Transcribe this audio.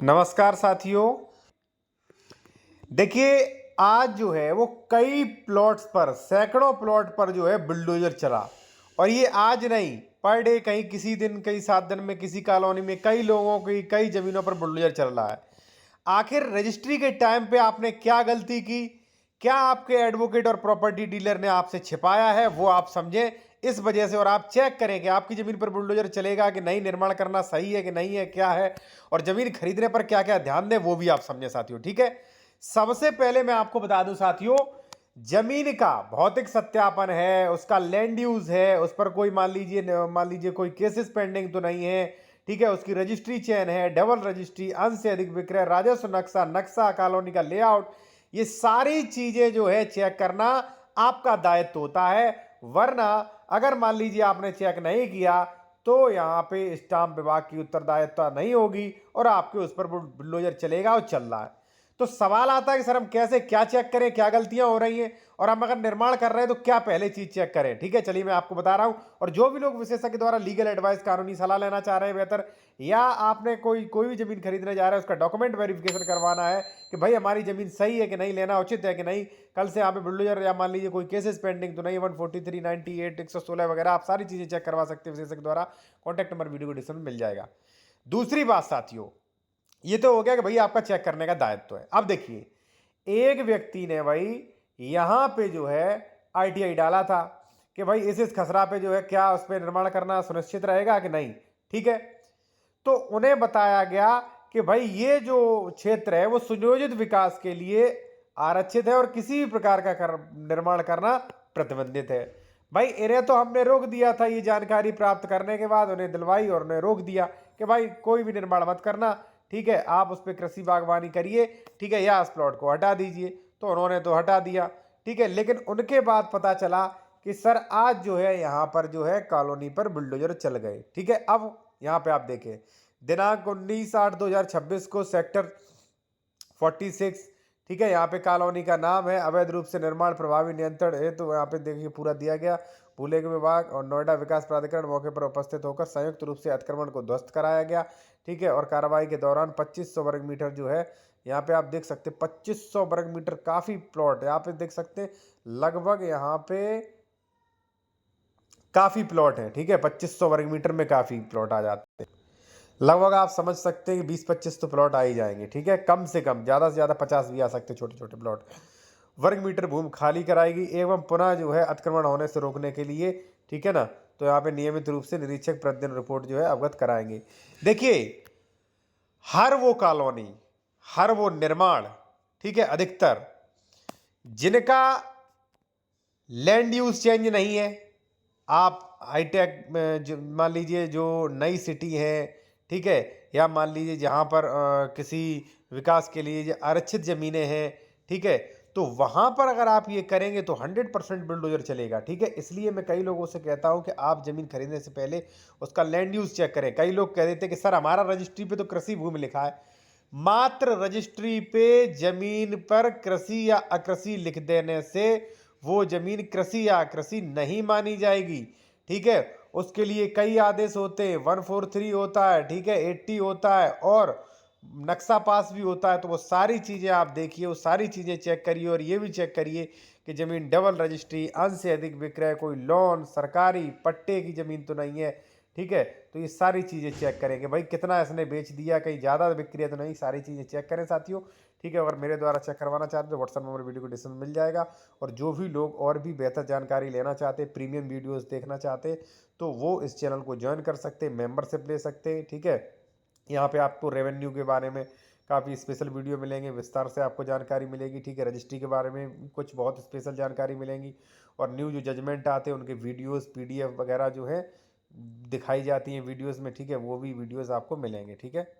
नमस्कार साथियों। देखिए, आज जो है वो कई प्लॉट्स पर, सैकड़ों प्लॉट पर जो है बुलडोजर चला। और ये आज नहीं, पर डे कहीं किसी दिन, कई 7 दिन में किसी कॉलोनी में कई लोगों की कई जमीनों पर बुलडोजर चल रहा है। आखिर रजिस्ट्री के टाइम पे आपने क्या गलती की, क्या आपके एडवोकेट और प्रॉपर्टी डीलर ने आपसे छिपाया है, वो आप समझें इस वजह से। और आप चेक करें कि आपकी जमीन पर बुलडोजर चलेगा कि नहीं, निर्माण करना सही है कि नहीं है, क्या है, और जमीन खरीदने पर क्या क्या ध्यान दें, वो भी आप समझें साथियों। ठीक है, सबसे पहले मैं आपको बता दूं साथियों, जमीन का भौतिक सत्यापन है, उसका लैंड यूज है, उस पर कोई मान लीजिए कोई केसेस पेंडिंग तो नहीं है। ठीक है, उसकी रजिस्ट्री चेन है, डबल रजिस्ट्री, अंश से अधिक विक्रय, राजस्व नक्शा, नक्शा कॉलोनी का लेआउट, ये सारी चीजें जो है चेक करना आपका दायित्व होता है। वरना अगर मान लीजिए आपने चेक नहीं किया तो यहाँ पे स्टाम्प विभाग की उत्तरदायित्व नहीं होगी और आपके उस पर बुलडोजर चलेगा और चल रहा है। तो सवाल आता है कि सर हम कैसे क्या चेक करें, क्या गलतियां हो रही हैं, और हम अगर निर्माण कर रहे हैं तो क्या पहले चीज चेक करें। ठीक है, चलिए मैं आपको बता रहा हूं। और जो भी लोग विशेषज्ञ द्वारा लीगल एडवाइस, कानूनी सलाह लेना चाह रहे हैं बेहतर, या आपने कोई कोई भी जमीन खरीदने जा रहे हैं, उसका डॉक्यूमेंट वेरिफिकेशन करवाना है कि भाई हमारी जमीन सही है कि नहीं, लेना उचित है कि नहीं, कल से यहाँ पे बुलडोजर या मान लीजिए कोई केसेस पेंडिंग तो नहीं, 143, 98, 116 वगैरह, आप सारी चीजें चेक करवा सकते हैं विशेषज्ञ द्वारा। कॉन्टैक्ट नंबर वीडियो को डिस्क्रिप्शन में मिल जाएगा। दूसरी बात साथियों, ये तो हो गया कि भाई आपका चेक करने का दायित्व है। अब देखिए, एक व्यक्ति ने भाई यहां पे जो है आईटीआई डाला था कि भाई इस खसरा पे जो है क्या उस पर निर्माण करना सुनिश्चित रहेगा कि नहीं। ठीक है, तो उन्हें बताया गया कि भाई ये जो क्षेत्र है वो सुनियोजित विकास के लिए आरक्षित है और किसी भी प्रकार का निर्माण करना प्रतिबंधित है। भाई इन्हें तो हमने रोक दिया था, ये जानकारी प्राप्त करने के बाद उन्हें दिलवाई और उन्हें रोक दिया कि भाई कोई भी निर्माण मत करना। ठीक है, आप उस पर कृषि बागवानी करिए, ठीक है, या इस प्लॉट को हटा दीजिए। तो उन्होंने तो हटा दिया। ठीक है, लेकिन उनके बाद पता चला कि सर आज जो है यहाँ पर जो है कॉलोनी पर बुलडोजर चल गए। ठीक है, अब यहाँ पे आप देखें, दिनांक 19/8/2026 को सेक्टर 46, ठीक है, यहाँ पे कॉलोनी का नाम है अवैध रूप से निर्माण प्रभावी नियंत्रण है। तो यहाँ पे देखिए पूरा दिया गया। भूलेखा विभाग और नोएडा विकास प्राधिकरण मौके पर उपस्थित होकर संयुक्त रूप से अतिक्रमण को ध्वस्त कराया गया। ठीक है, और कार्रवाई के दौरान 2500 वर्ग मीटर जो है, यहाँ पे आप देख सकते हैं 2500 वर्ग मीटर, काफी प्लॉट यहाँ पे देख सकते हैं, लगभग यहाँ पे काफी प्लॉट है। ठीक है, 2500 वर्ग मीटर में काफी प्लॉट आ जाते हैं। लगभग आप समझ सकते हैं कि 20-25 तो प्लॉट आ ही जाएंगे। ठीक है, कम से कम, ज़्यादा से ज़्यादा 50 भी आ सकते हैं, छोटे छोटे प्लॉट। वर्ग मीटर भूमि खाली कराएगी एवं पुनः जो है अतिक्रमण होने से रोकने के लिए, ठीक है ना, तो यहाँ पे नियमित रूप से निरीक्षक प्रतिदिन रिपोर्ट जो है अवगत कराएंगे। देखिए, हर वो कॉलोनी, हर वो निर्माण, ठीक है, अधिकतर जिनका लैंड यूज चेंज नहीं है, आप हाईटेक में मान लीजिए जो नई सिटी है, ठीक है, या मान लीजिए जहाँ पर किसी विकास के लिए जो आरक्षित ज़मीनें हैं, ठीक है, तो वहाँ पर अगर आप ये करेंगे तो 100% बुलडोजर चलेगा। ठीक है, इसलिए मैं कई लोगों से कहता हूँ कि आप ज़मीन खरीदने से पहले उसका लैंड यूज़ चेक करें। कई लोग कह देते हैं कि सर हमारा रजिस्ट्री पे तो कृषि भूमि लिखा है। मात्र रजिस्ट्री पे जमीन पर कृषि या अकृषि लिख देने से वो जमीन कृषि या अकृषि नहीं मानी जाएगी। ठीक है, उसके लिए कई आदेश होते हैं, 143 होता है, ठीक है, 80 होता है, और नक्शा पास भी होता है। तो वो सारी चीज़ें आप देखिए, वो सारी चीज़ें चेक करिए, और ये भी चेक करिए कि ज़मीन डबल रजिस्ट्री, अंश से अधिक विक्रय, कोई लोन, सरकारी पट्टे की ज़मीन तो नहीं है। ठीक है, तो ये सारी चीज़ें चेक करेंगे, भाई कितना इसने बेच दिया, कहीं ज़्यादा बिक्री है तो नहीं, सारी चीज़ें चेक करें साथियों। ठीक है, अगर मेरे द्वारा चेक करवाना चाहते तो व्हाट्सएप नंबर वीडियो को डिस्क्रिप्शन में मिल जाएगा। और जो भी लोग और भी बेहतर जानकारी लेना चाहते, प्रीमियम वीडियोस देखना चाहते, तो वो इस चैनल को ज्वाइन कर सकते, मेंबरशिप ले सकते। ठीक है, यहाँ पे आपको रेवेन्यू के बारे में काफ़ी स्पेशल वीडियो मिलेंगे, विस्तार से आपको जानकारी मिलेगी। ठीक है, रजिस्ट्री के बारे में कुछ बहुत स्पेशल जानकारी मिलेंगी, और न्यू जो जजमेंट आते हैं उनके वीडियोस पीडीएफ वगैरह जो है दिखाई जाती हैं वीडियोस में। ठीक है, वो भी वीडियोस आपको मिलेंगे। ठीक है।